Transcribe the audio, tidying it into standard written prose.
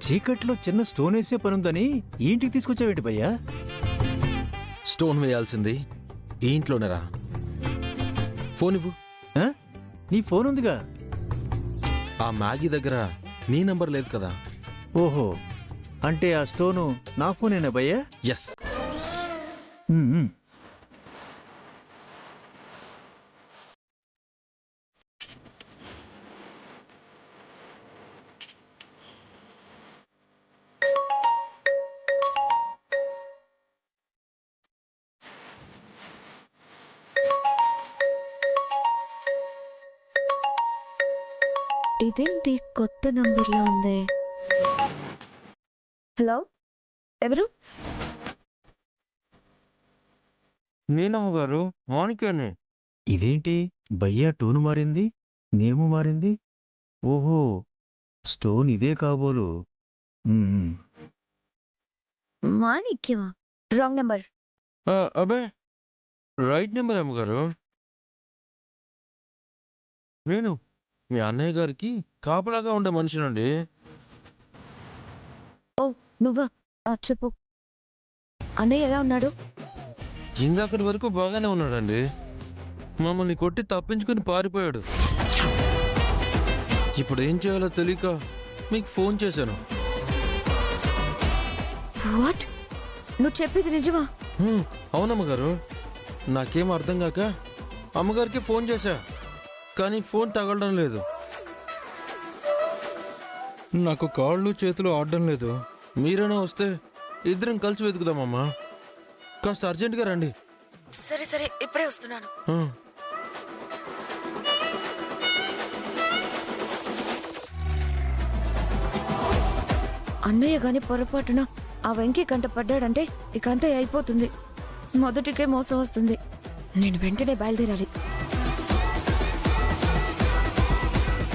చీకట్లో చిన్న స్టోన్ వేసే పనుందని ఈ ఇంటికి తీసుకొచ్చావేంటి భయ్యా? స్టోన్ వేయాల్సింది ఈ ఇంట్లోనేరా. ఫోన్ ఇవ్వు. ఆ? నీ ఫోన్ ఉందిగా. ఆ మ్యాగీ దగ్గర నీ నంబర్ లేదు కదా. ఓహో, అంటే ఆ స్టోను నా ఫోనేనా భయ్యా? ఎస్. ఉమ్. ఇదేంటి కొత్త నంబర్లో ఉంది? హలో, ఎవరు? నేనమ్మ గారు, మాణిక్యాన్ని. ఇదేంటి భయ్యా టోను మారింది, నేము మారింది. ఓహో, స్టోన్ ఇదే కాబోలు. ఉమ్. మాణిక్యమా? Wrong number. అబే, రైట్ నెంబర్ అమ్మగారు. నేను మీ అన్నయ్య గారికి కాపలాగా ఉండే మనిషినండి. ఓ, నువ్వా? చెప్పు. అన్నయ్య ఎలా ఉన్నాడు? ఇందాకటి వరకు బాగానే ఉన్నాడండి. మమ్మల్ని కొట్టి తప్పించుకుని పారిపోయాడు. ఇప్పుడు ఏం చేయాలో తెలియక మీకు ఫోన్ చేశాను. వాట్? నువ్వు చెప్పేది నిజమా? అవునమ్మగారు. నాకేం అర్థం కాక అమ్మగారికి ఫోన్ చేశా, కానీ ఫోన్ తగలడం లేదు. నాకు కాళ్ళు చేతులు ఆడడం లేదు. మీరైనా వస్తే ఇద్దరం కలిసి వెతుకుదామమ్మా. కాస్త అర్జెంటుగా రండి. సరే సరే, ఇప్పుడే వస్తున్నాను. అన్నయ్య గాని పొరపాటున ఆ వెంకీ కంట పడ్డాడంటే ఇక అంతే అయిపోతుంది. మొదటికే మోసం వస్తుంది. నేను వెంటనే బయలుదేరాలి.